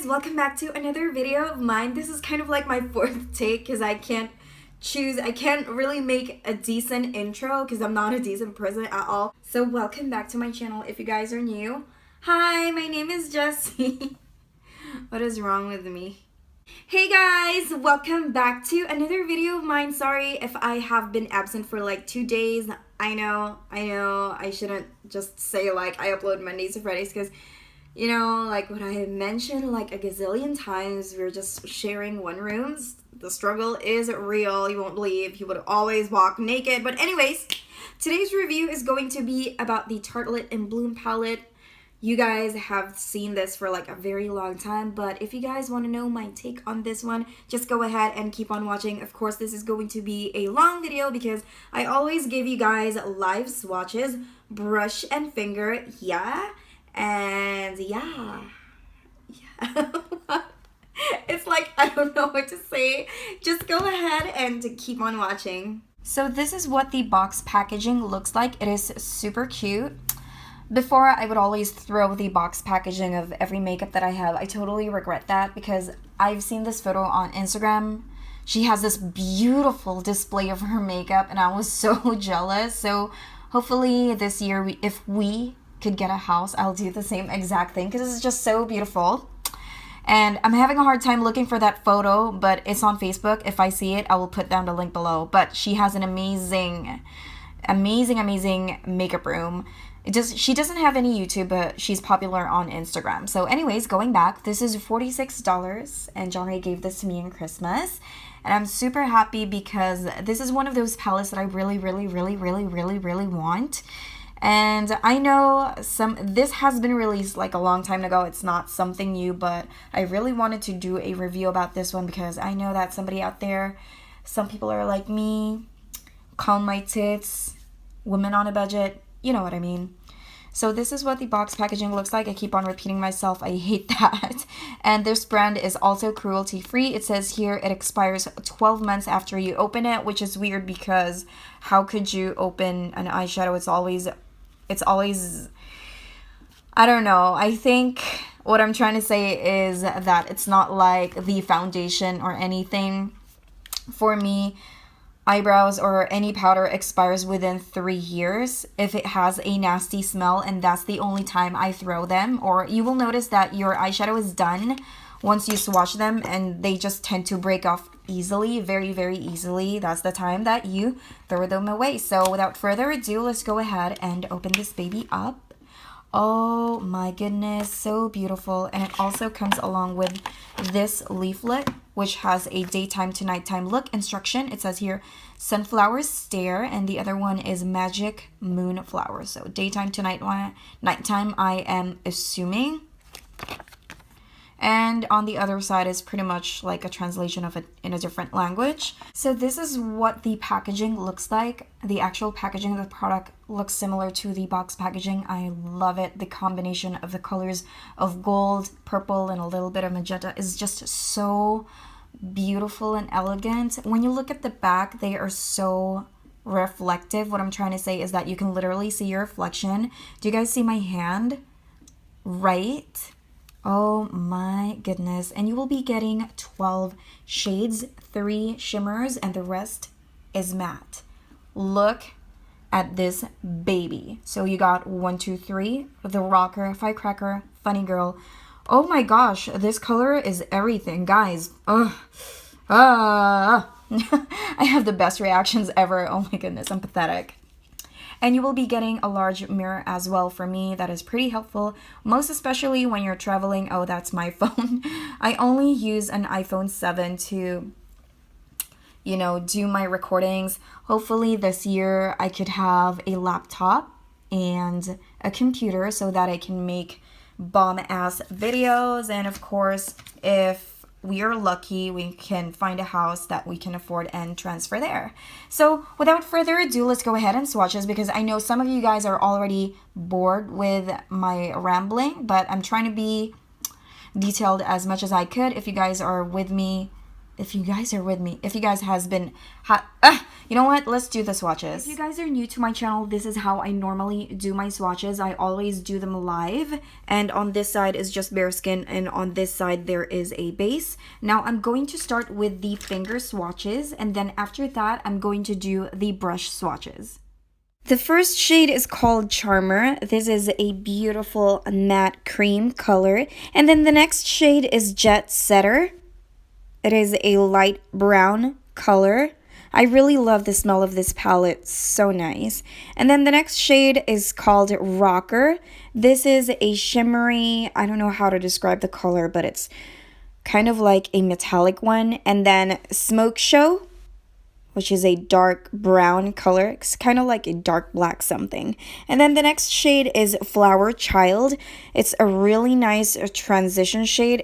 guys, welcome back to another video of mine. This is kind of like my fourth take because I can't really make a decent intro because I'm not a decent person at all. So welcome back to my channel if you guys are new. Hi, my name is Jessie. What is wrong with me? Hey guys, welcome back to another video of mine. Sorry if I have been absent for like 2 days. I know, I shouldn't just say like I upload Mondays to Fridays because you know, like what I have mentioned like a gazillion times, we're just sharing one rooms. The struggle is real. You won't believe he would always walk naked. But anyways, today's review is going to be about the Tartelette in Bloom palette. You guys have seen this for like a very long time, but if you guys want to know my take on this one, just go ahead and keep on watching. Of course, this is going to be a long video because I always give you guys live swatches, brush and finger, yeah. And yeah. It's like I don't know what to say. Just go ahead and keep on watching. So this is what the box packaging looks like. It is super cute. Before, I would always throw the box packaging of every makeup that I have. I totally regret that because I've seen this photo on Instagram. She has this beautiful display of her makeup and I was so jealous. So hopefully this year, if we could get a house, I'll do the same exact thing because this is just so beautiful. And I'm having a hard time looking for that photo, but it's on Facebook. If I see it, I will put down the link below. But she has an amazing makeup room. She doesn't have any YouTube, but she's popular on Instagram. So anyways, going back, this is $46 and Jondrae gave this to me in Christmas. And I'm super happy because this is one of those palettes that I really want. And I know this has been released like a long time ago. It's not something new, but I really wanted to do a review about this one because I know that somebody out there, some people are like me, calm my tits, women on a budget, you know what I mean. So this is what the box packaging looks like. I keep on repeating myself. I hate that. And this brand is also cruelty free. It says here it expires 12 months after you open it, which is weird because how could you open an eyeshadow? It's always, I don't know. I think what I'm trying to say is that it's not like the foundation or anything. For me, eyebrows or any powder expires within 3 years if it has a nasty smell, and that's the only time I throw them. Or you will notice that your eyeshadow is done once you swatch them and they just tend to break off easily, very easily. That's the time that you throw them away. So without further ado, let's go ahead and open this baby up. Oh my goodness, so beautiful. And it also comes along with this leaflet, which has a daytime to nighttime look instruction. It says here sunflower stare, and the other one is magic moonflower. So daytime to nighttime, I am assuming. And on the other side is pretty much like a translation of it in a different language. So this is what the packaging looks like. The actual packaging of the product looks similar to the box packaging. I love it. The combination of the colors of gold, purple, and a little bit of magenta is just so beautiful and elegant. When you look at the back, they are so reflective. What I'm trying to say is that you can literally see your reflection. Do you guys see my hand? Right? Oh my goodness. And you will be getting 12 shades, 3 shimmers, and the rest is matte. Look at this baby. So you got 1, 2, 3, the rocker, firecracker, funny girl. Oh my gosh, this color is everything, guys. I have the best reactions ever. Oh my goodness, I'm pathetic. And you will be getting a large mirror as well. For me, that is pretty helpful, most especially when you're traveling. Oh, that's my phone. I only use an iPhone 7 to, you know, do my recordings. Hopefully this year I could have a laptop and a computer so that I can make bomb-ass videos. And of course, if we are lucky, we can find a house that we can afford and transfer there. So without further ado, let's go ahead and swatch this because I know some of you guys are already bored with my rambling, but I'm trying to be detailed as much as I could. If you guys are with me if you guys are with me, if you guys has been, you know what? Let's do the swatches. If you guys are new to my channel, this is how I normally do my swatches. I always do them live, and on this side is just bare skin, and on this side there is a base. Now I'm going to start with the finger swatches, and then after that I'm going to do the brush swatches. The first shade is called Charmer. This is a beautiful matte cream color, and then the next shade is Jet Setter. It is a light brown color. I really love the smell of this palette, so nice. And then the next shade is called Rocker. This is a shimmery, I don't know how to describe the color, but it's kind of like a metallic one. And then Smoke Show, which is a dark brown color. It's kind of like a dark black something. And then the next shade is Flower Child. It's a really nice transition shade.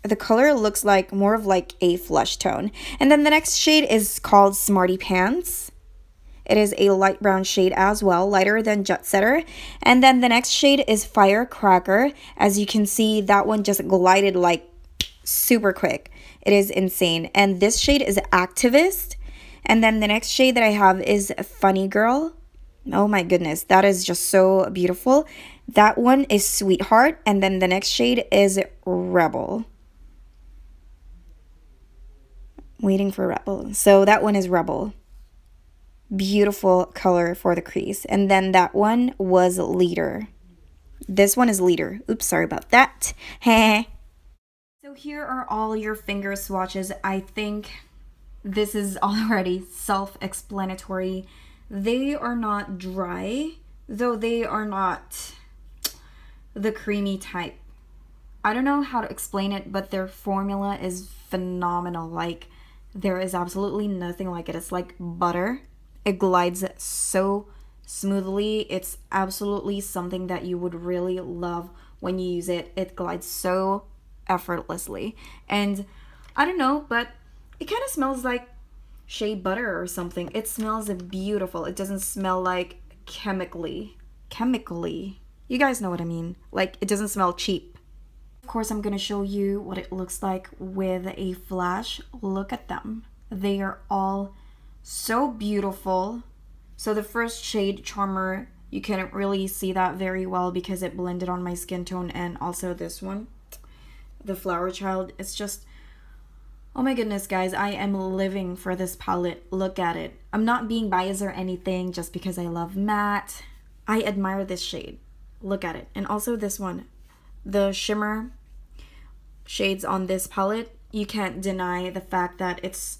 The color looks like more of like a flush tone. And then the next shade is called Smarty Pants. It is a light brown shade as well, lighter than Jet Setter. And then the next shade is Firecracker. As you can see, that one just glided like super quick. It is insane. And this shade is Activist. And then the next shade that I have is Funny Girl. Oh my goodness, that is just so beautiful. That one is Sweetheart. And then the next shade is Rebel. Waiting for Rebel. So that one is Rebel. Beautiful color for the crease. And then that one was Leader. This one is Leader. Oops, sorry about that. So here are all your finger swatches. I think this is already self-explanatory. They are not dry, though they are not the creamy type. I don't know how to explain it, but their formula is phenomenal. Like, there is absolutely nothing like it. It's like butter. It glides so smoothly. It's absolutely something that you would really love when you use it. It glides so effortlessly. And I don't know, but it kind of smells like shea butter or something. It smells beautiful. It doesn't smell like chemically. You guys know what I mean. Like, it doesn't smell cheap. Of course, I'm going to show you what it looks like with a flash. Look at them. They are all so beautiful. So the first shade, Charmer, you can't really see that very well because it blended on my skin tone. And also this one, the Flower Child, it's just, oh my goodness, guys, I am living for this palette. Look at it. I'm not being biased or anything just because I love matte. I admire this shade. Look at it. And also this one. The shimmer shades on this palette, you can't deny the fact that it's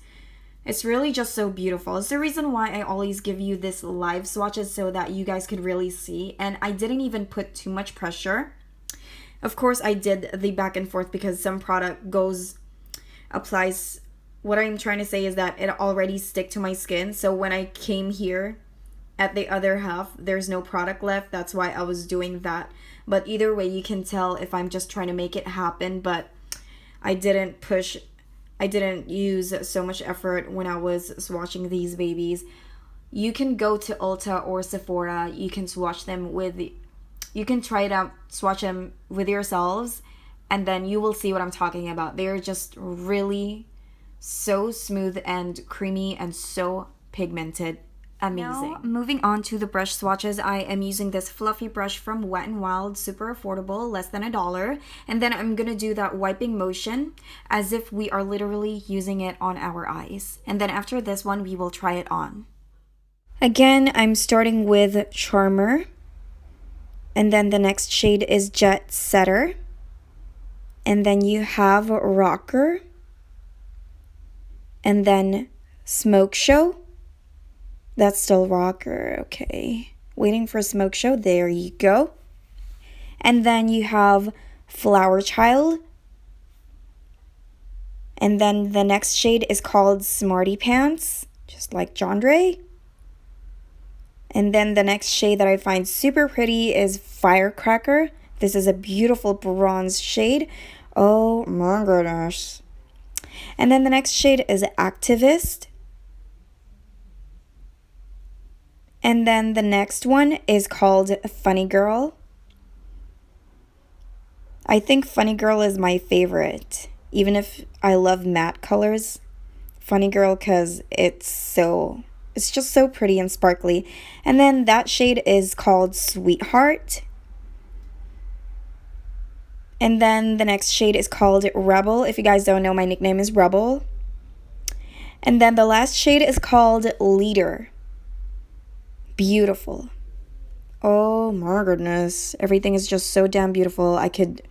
really just so beautiful. It's the reason why I always give you this live swatches so that you guys could really see. And I didn't even put too much pressure. Of course, I did the back and forth because some product applies. What I'm trying to say is that it already stick to my skin. So when I came here at the other half, there's no product left. That's why I was doing that. But either way, you can tell if I'm just trying to make it happen. But I didn't use so much effort when I was swatching these babies. You can go to Ulta or Sephora. You can swatch them you can try it out, swatch them with yourselves, and then you will see what I'm talking about. They're just really so smooth and creamy and so pigmented. Amazing. Now, moving on to the brush swatches, I am using this fluffy brush from Wet n Wild, super affordable, less than $1. And then I'm gonna do that wiping motion as if we are literally using it on our eyes. And then after this one, we will try it on. Again, I'm starting with Charmer. And then the next shade is Jet Setter. And then you have Rocker. And then Smoke Show. That's still Rocker, okay. Waiting for Smoke Show, there you go. And then you have Flower Child. And then the next shade is called Smarty Pants, just like Jondrae. And then the next shade that I find super pretty is Firecracker. This is a beautiful bronze shade. Oh my goodness. And then the next shade is Activist. And then the next one is called Funny Girl. I think Funny Girl is my favorite. Even if I love matte colors, Funny Girl because it's just so pretty and sparkly. And then that shade is called Sweetheart. And then the next shade is called Rebel. If you guys don't know, my nickname is Rebel. And then the last shade is called Leader. Beautiful. Oh my goodness. Everything is just so damn beautiful. I could...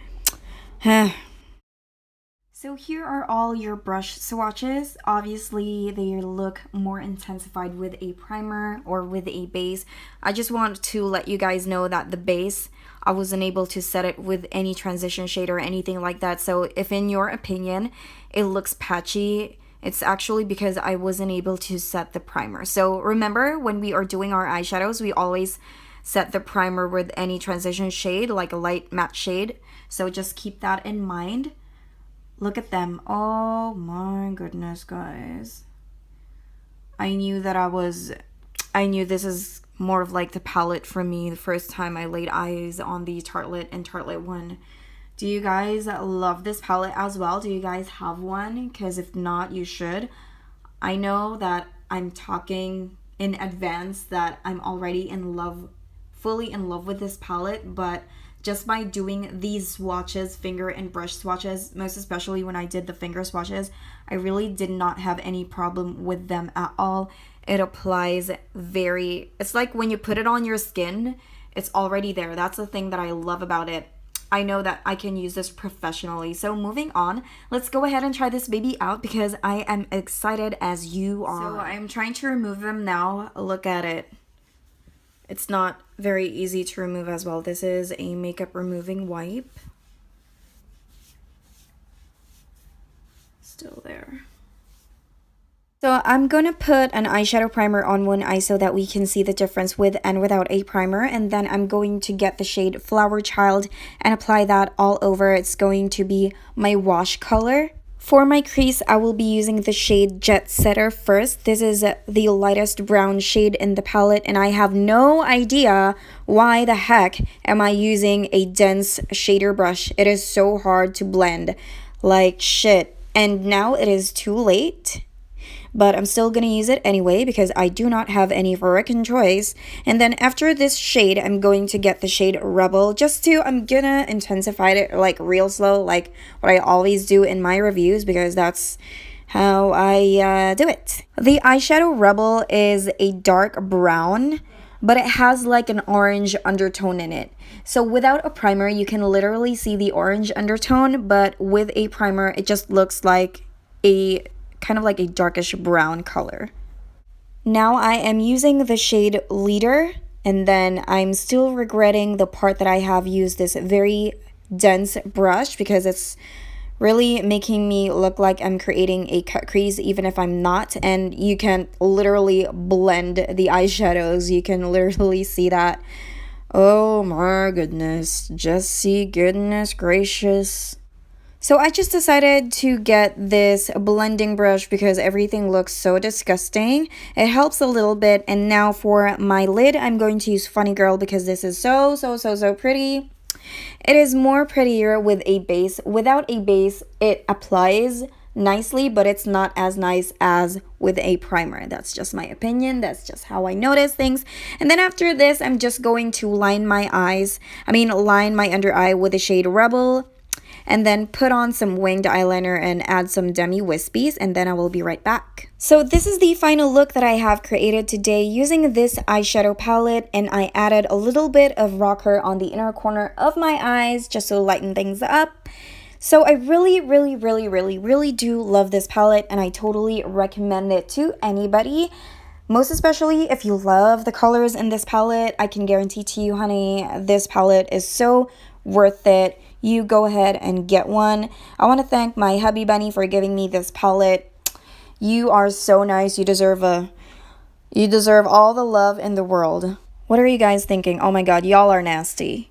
So here are all your brush swatches. Obviously, they look more intensified with a primer or with a base. I just want to let you guys know that the base, I wasn't able to set it with any transition shade or anything like that. So if in your opinion, it looks patchy, it's actually because I wasn't able to set the primer. So remember, when we are doing our eyeshadows, we always set the primer with any transition shade, like a light matte shade. So just keep that in mind. Look at them. Oh my goodness, guys. I knew this is more of like the palette for me the first time I laid eyes on the Tartelette and Tartelette one. Do you guys love this palette as well? Do you guys have one? Because if not, you should. I know that I'm talking in advance that I'm already in love, fully in love with this palette, but just by doing these swatches, finger and brush swatches, most especially when I did the finger swatches, I really did not have any problem with them at all. It applies it's like when you put it on your skin, it's already there. That's the thing that I love about it. I know that I can use this professionally. So moving on, let's go ahead and try this baby out because I am excited as you are. So I'm trying to remove them now. Look at it. It's not very easy to remove as well. This is a makeup removing wipe. Still there. So I'm going to put an eyeshadow primer on one eye so that we can see the difference with and without a primer. And then I'm going to get the shade Flower Child and apply that all over. It's going to be my wash color. For my crease, I will be using the shade Jet Setter first. This is the lightest brown shade in the palette, and I have no idea why the heck am I using a dense shader brush. It is so hard to blend, like shit. And now it is too late. But I'm still going to use it anyway because I do not have any freaking choice. And then after this shade, I'm going to get the shade Rebel. I'm going to intensify it like real slow, like what I always do in my reviews because that's how I do it. The eyeshadow Rebel is a dark brown, but it has like an orange undertone in it. So without a primer, you can literally see the orange undertone, but with a primer, it just looks like kind of like a darkish brown color. Now I am using the shade Leader, and then I'm still regretting the part that I have used this very dense brush because it's really making me look like I'm creating a cut crease even if I'm not, and you can literally blend the eyeshadows. You can literally see that. Oh my goodness, Jessie, goodness gracious. So I just decided to get this blending brush because everything looks so disgusting. It helps a little bit. And now for my lid, I'm going to use Funny Girl because this is so pretty. It is more prettier with a base. Without a base, it applies nicely, but it's not as nice as with a primer. That's just my opinion. That's just how I notice things. And then after this, I'm just going to line my under eye with the shade Rebel. And then put on some winged eyeliner and add some demi wispies, and then I will be right back. So this is the final look that I have created today using this eyeshadow palette, and I added a little bit of rocker on the inner corner of my eyes just to lighten things up. So I really do love this palette, and I totally recommend it to anybody. Most especially if you love the colors in this palette. I can guarantee to you, honey, this palette is so worth it. You go ahead and get one. I want to thank my hubby Bunny for giving me this palette. You are so nice. You deserve all the love in the world. What are you guys thinking? Oh my god, y'all are nasty.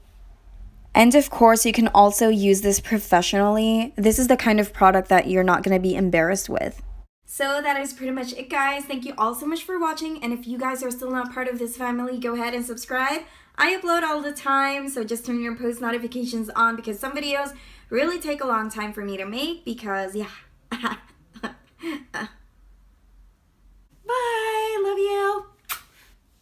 And of course, you can also use this professionally. This is the kind of product that you're not going to be embarrassed with. So that is pretty much it, guys. Thank you all so much for watching. And if you guys are still not part of this family, go ahead and subscribe. I upload all the time, so just turn your post notifications on because some videos really take a long time for me to make because, yeah.